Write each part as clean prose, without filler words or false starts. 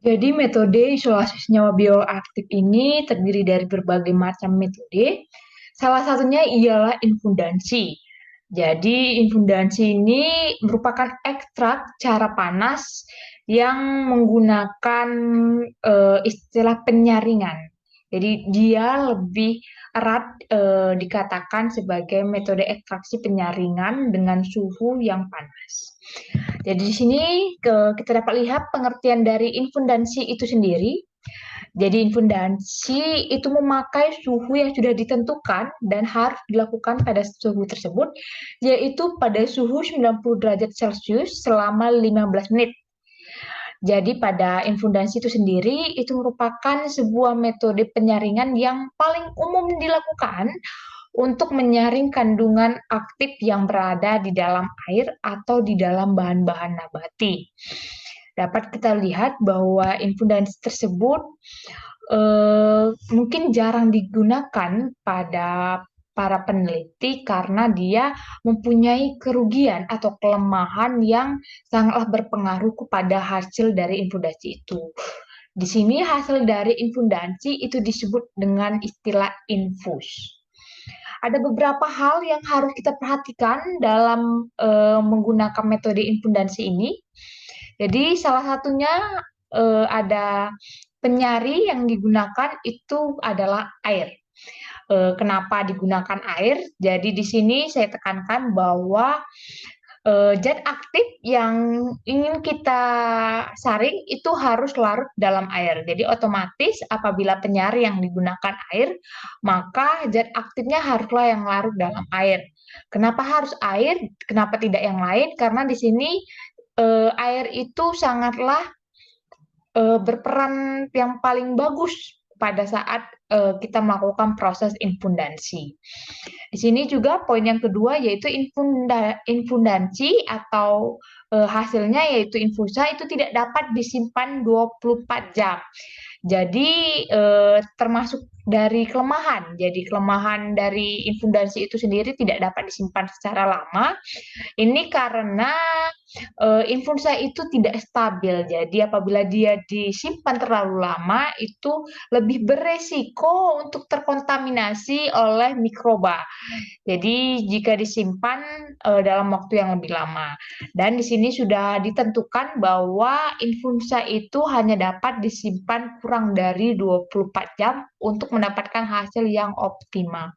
Jadi metode isolasi senyawa bioaktif ini terdiri dari berbagai macam metode. Salah satunya ialah infundansi. Jadi infundansi ini merupakan ekstrak cara panas yang menggunakan istilah penyaringan. Jadi dia lebih erat dikatakan sebagai metode ekstraksi penyaringan dengan suhu yang panas. Jadi di sini kita dapat lihat pengertian dari infundansi itu sendiri. Jadi infundansi itu memakai suhu yang sudah ditentukan dan harus dilakukan pada suhu tersebut, yaitu pada suhu 90 derajat Celcius selama 15 menit. Jadi pada infundansi itu sendiri itu merupakan sebuah metode penyaringan yang paling umum dilakukan untuk menyaring kandungan aktif yang berada di dalam air atau di dalam bahan-bahan nabati. Dapat kita lihat bahwa infundansi tersebut mungkin jarang digunakan pada para peneliti karena dia mempunyai kerugian atau kelemahan yang sangatlah berpengaruh kepada hasil dari infundansi itu. Di sini hasil dari infundansi itu disebut dengan istilah infus. Ada beberapa hal yang harus kita perhatikan dalam menggunakan metode infundansi ini. Jadi salah satunya ada penyari yang digunakan itu adalah air. Kenapa digunakan air? Jadi di sini saya tekankan bahwa zat aktif yang ingin kita saring itu harus larut dalam air. Jadi otomatis apabila penyari yang digunakan air, maka zat aktifnya haruslah yang larut dalam air. Kenapa harus air? Kenapa tidak yang lain? Karena di sini air itu sangatlah berperan yang paling bagus pada saat kita melakukan proses infundansi. Di sini juga poin yang kedua yaitu infundansi atau hasilnya yaitu infusa itu tidak dapat disimpan 24 jam. Jadi termasuk dari kelemahan. Jadi kelemahan dari infundansi itu sendiri tidak dapat disimpan secara lama. Ini karena infusa itu tidak stabil. Jadi apabila dia disimpan terlalu lama itu lebih beresiko untuk terkontaminasi oleh mikroba. Jadi jika disimpan dalam waktu yang lebih lama. Dan di sini sudah ditentukan bahwa infusa itu hanya dapat disimpan kurang dari 24 jam untuk mendapatkan hasil yang optimal.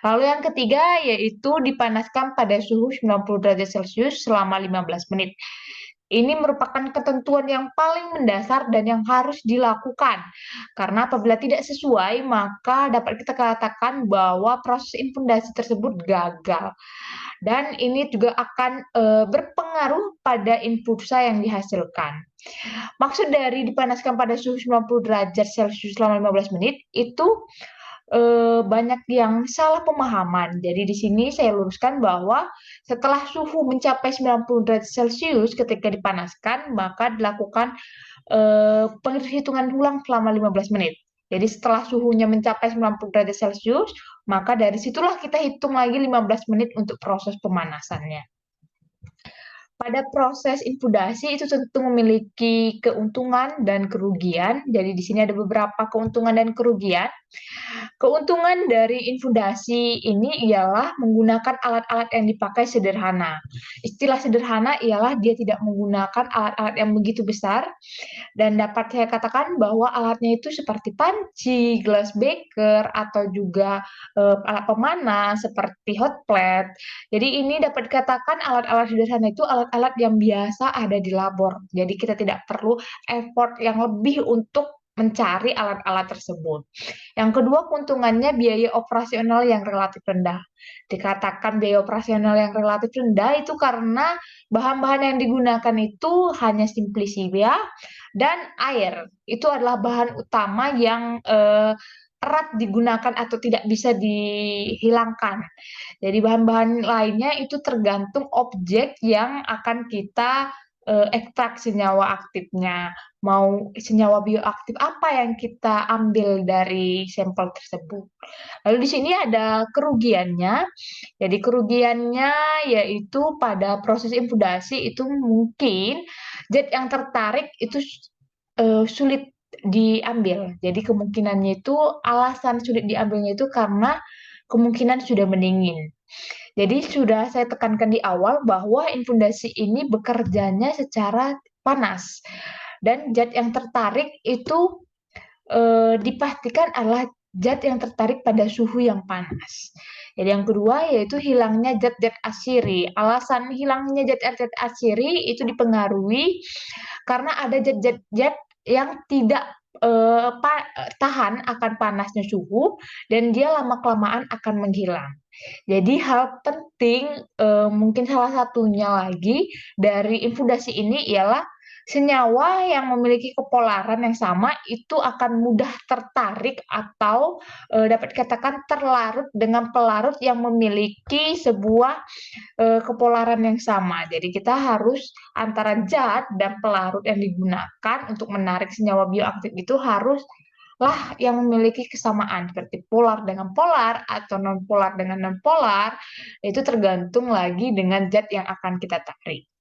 Lalu yang ketiga yaitu dipanaskan pada suhu 90 derajat Celcius selama 15 menit. Ini merupakan ketentuan yang paling mendasar dan yang harus dilakukan. Karena apabila tidak sesuai, maka dapat kita katakan bahwa proses infundasi tersebut gagal. Dan ini juga akan berpengaruh pada infusa yang dihasilkan. Maksud dari dipanaskan pada suhu 90 derajat Celcius selama 15 menit itu banyak yang salah pemahaman. Jadi di sini saya luruskan bahwa setelah suhu mencapai 90 derajat Celcius ketika dipanaskan, maka dilakukan penghitungan ulang selama 15 menit. Jadi setelah suhunya mencapai 90 derajat Celcius, maka dari situlah kita hitung lagi 15 menit untuk proses pemanasannya. Pada proses infudasi itu tentu memiliki keuntungan dan kerugian. Jadi di sini ada beberapa keuntungan dan kerugian. Keuntungan dari infundasi ini ialah menggunakan alat-alat yang dipakai sederhana. Istilah sederhana ialah dia tidak menggunakan alat-alat yang begitu besar dan dapat saya katakan bahwa alatnya itu seperti panci, gelas beker, atau juga alat pemanas seperti hot plate. Jadi ini dapat dikatakan alat-alat sederhana itu alat-alat yang biasa ada di labor. Jadi kita tidak perlu effort yang lebih untuk mencari alat-alat tersebut. Yang kedua, keuntungannya biaya operasional yang relatif rendah. Dikatakan biaya operasional yang relatif rendah itu karena bahan-bahan yang digunakan itu hanya simplisia dan air. Itu adalah bahan utama yang erat digunakan atau tidak bisa dihilangkan. Jadi bahan-bahan lainnya itu tergantung objek yang akan kita ekstrak senyawa aktifnya. Mau senyawa bioaktif apa yang kita ambil dari sampel tersebut. Lalu di sini ada kerugiannya. Jadi kerugiannya yaitu pada proses infudasi itu mungkin zat yang tertarik itu sulit diambil. Jadi kemungkinannya itu alasan sulit diambilnya itu karena kemungkinan sudah mendingin. Jadi sudah saya tekankan di awal bahwa infundasi ini bekerjanya secara panas dan zat yang tertarik itu dipastikan adalah zat yang tertarik pada suhu yang panas. Jadi yang kedua yaitu hilangnya zat-zat asiri. Alasan hilangnya zat-zat asiri itu dipengaruhi karena ada zat-zat yang tidak tahan akan panasnya suhu dan dia lama-kelamaan akan menghilang. Jadi hal penting mungkin salah satunya lagi dari infundasi ini ialah senyawa yang memiliki kepolaran yang sama itu akan mudah tertarik atau dapat dikatakan terlarut dengan pelarut yang memiliki sebuah kepolaran yang sama. Jadi kita harus antara zat dan pelarut yang digunakan untuk menarik senyawa bioaktif itu harus lah yang memiliki kesamaan seperti polar dengan polar atau non polar dengan non polar itu tergantung lagi dengan zat yang akan kita tarik.